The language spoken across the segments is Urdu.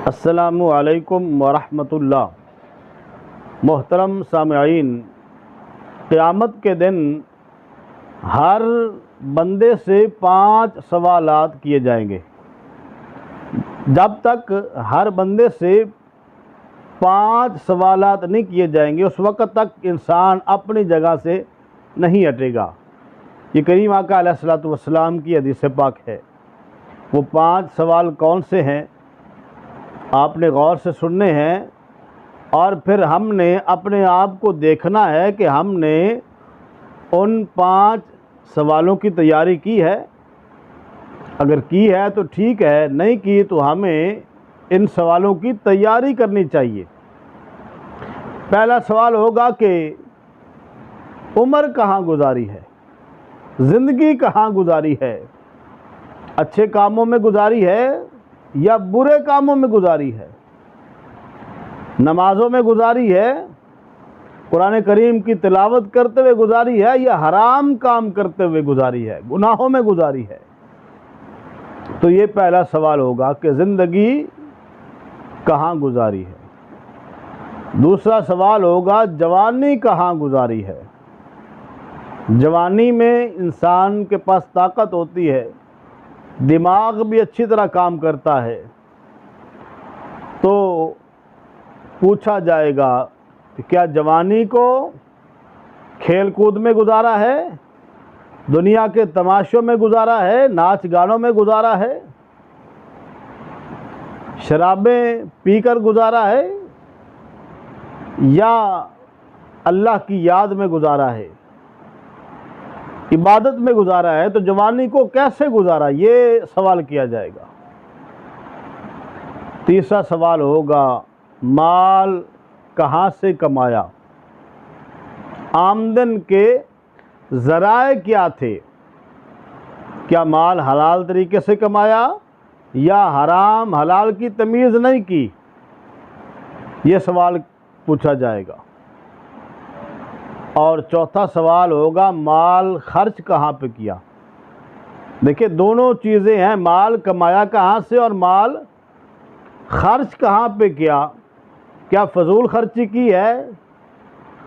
السلام علیکم ورحمۃ اللہ۔ محترم سامعین، قیامت کے دن ہر بندے سے 5 سوالات کیے جائیں گے۔ جب تک ہر بندے سے 5 سوالات نہیں کیے جائیں گے اس وقت تک انسان اپنی جگہ سے نہیں ہٹے گا۔ یہ کریم آقا علیہ الصلوۃ والسلام کی حدیث پاک ہے۔ وہ 5 سوال کون سے ہیں آپ نے غور سے سننے ہیں، اور پھر ہم نے اپنے آپ کو دیکھنا ہے کہ ہم نے ان 5 سوالوں کی تیاری کی ہے۔ اگر کی ہے تو ٹھیک ہے، نہیں کی تو ہمیں ان سوالوں کی تیاری کرنی چاہیے۔ پہلا سوال ہوگا کہ عمر کہاں گزاری ہے، زندگی کہاں گزاری ہے، اچھے کاموں میں گزاری ہے یا برے کاموں میں گزاری ہے، نمازوں میں گزاری ہے، قرآن کریم کی تلاوت کرتے ہوئے گزاری ہے، یا حرام کام کرتے ہوئے گزاری ہے، گناہوں میں گزاری ہے۔ تو یہ پہلا سوال ہوگا کہ زندگی کہاں گزاری ہے۔ دوسرا سوال ہوگا جوانی کہاں گزاری ہے۔ جوانی میں انسان کے پاس طاقت ہوتی ہے، دماغ بھی اچھی طرح کام کرتا ہے، تو پوچھا جائے گا کہ کیا جوانی کو کھیل کود میں گزارا ہے، دنیا کے تماشوں میں گزارا ہے، ناچ گانوں میں گزارا ہے، شرابیں پی کر گزارا ہے، یا اللہ کی یاد میں گزارا ہے، عبادت میں گزارا ہے۔ تو جوانی کو کیسے گزارا، یہ سوال کیا جائے گا۔ تیسرا سوال ہوگا مال کہاں سے کمایا، آمدن کے ذرائع کیا تھے، کیا مال حلال طریقے سے کمایا یا حرام حلال کی تمیز نہیں کی، یہ سوال پوچھا جائے گا۔ اور چوتھا سوال ہوگا مال خرچ کہاں پہ کیا۔ دیکھیں دونوں چیزیں ہیں، مال کمایا کہاں سے اور مال خرچ کہاں پہ کیا فضول خرچی کی ہے،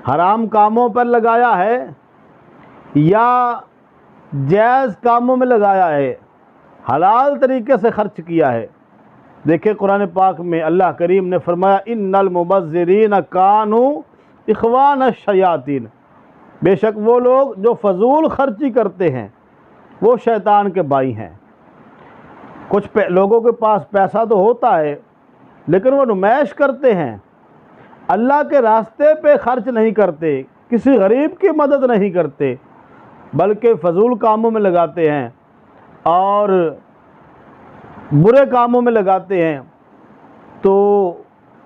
حرام کاموں پر لگایا ہے یا جائز کاموں میں لگایا ہے، حلال طریقے سے خرچ کیا ہے۔ دیکھیں قرآن پاک میں اللہ کریم نے فرمایا ان المبذرین کانوا اخوان الشیاطین، بے شک وہ لوگ جو فضول خرچی کرتے ہیں وہ شیطان کے بھائی ہیں۔ کچھ لوگوں کے پاس پیسہ تو ہوتا ہے لیکن وہ نمائش کرتے ہیں، اللہ کے راستے پہ خرچ نہیں کرتے، کسی غریب کی مدد نہیں کرتے، بلکہ فضول کاموں میں لگاتے ہیں اور برے کاموں میں لگاتے ہیں۔ تو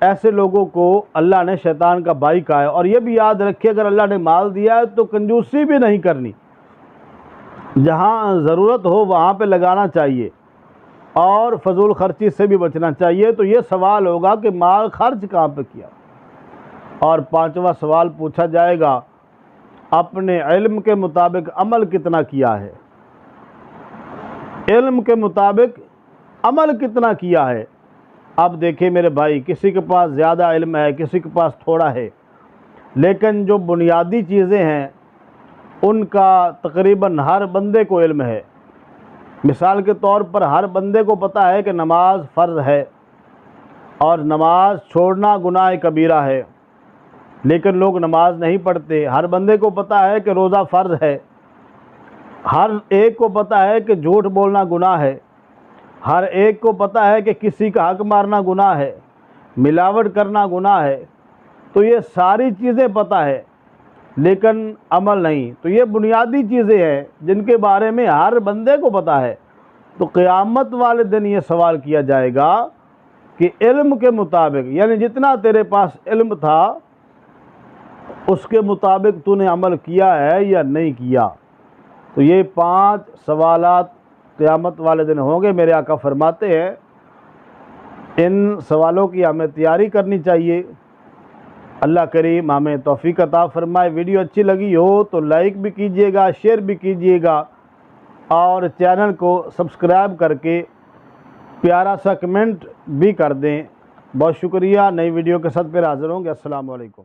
ایسے لوگوں کو اللہ نے شیطان کا بھائی کہا ہے۔ اور یہ بھی یاد رکھیے اگر اللہ نے مال دیا ہے تو کنجوسی بھی نہیں کرنی، جہاں ضرورت ہو وہاں پہ لگانا چاہیے اور فضول خرچی سے بھی بچنا چاہیے۔ تو یہ سوال ہوگا کہ مال خرچ کہاں پہ کیا۔ اور 5واں سوال پوچھا جائے گا اپنے علم کے مطابق عمل کتنا کیا ہے، علم کے مطابق عمل کتنا کیا ہے۔ اب دیکھیں میرے بھائی، کسی کے پاس زیادہ علم ہے، کسی کے پاس تھوڑا ہے، لیکن جو بنیادی چیزیں ہیں ان کا تقریباً ہر بندے کو علم ہے۔ مثال کے طور پر ہر بندے کو پتہ ہے کہ نماز فرض ہے اور نماز چھوڑنا گناہ کبیرہ ہے، لیکن لوگ نماز نہیں پڑھتے۔ ہر بندے کو پتہ ہے کہ روزہ فرض ہے، ہر ایک کو پتہ ہے کہ جھوٹ بولنا گناہ ہے، ہر ایک کو پتہ ہے کہ کسی کا حق مارنا گناہ ہے، ملاوٹ کرنا گناہ ہے۔ تو یہ ساری چیزیں پتہ ہے لیکن عمل نہیں۔ تو یہ بنیادی چیزیں ہیں جن کے بارے میں ہر بندے کو پتہ ہے۔ تو قیامت والے دن یہ سوال کیا جائے گا کہ علم کے مطابق، یعنی جتنا تیرے پاس علم تھا اس کے مطابق تو نے عمل کیا ہے یا نہیں کیا۔ تو یہ 5 سوالات قیامت والے دن ہوں گے۔ میرے آقا فرماتے ہیں ان سوالوں کی ہمیں تیاری کرنی چاہیے۔ اللہ کریم ہمیں توفیق عطا فرمائے۔ ویڈیو اچھی لگی ہو تو لائک بھی کیجئے گا، شیئر بھی کیجئے گا، اور چینل کو سبسکرائب کر کے پیارا سا کمنٹ بھی کر دیں۔ بہت شکریہ، نئی ویڈیو کے ساتھ پھر حاضر ہوں گے۔ السلام علیکم۔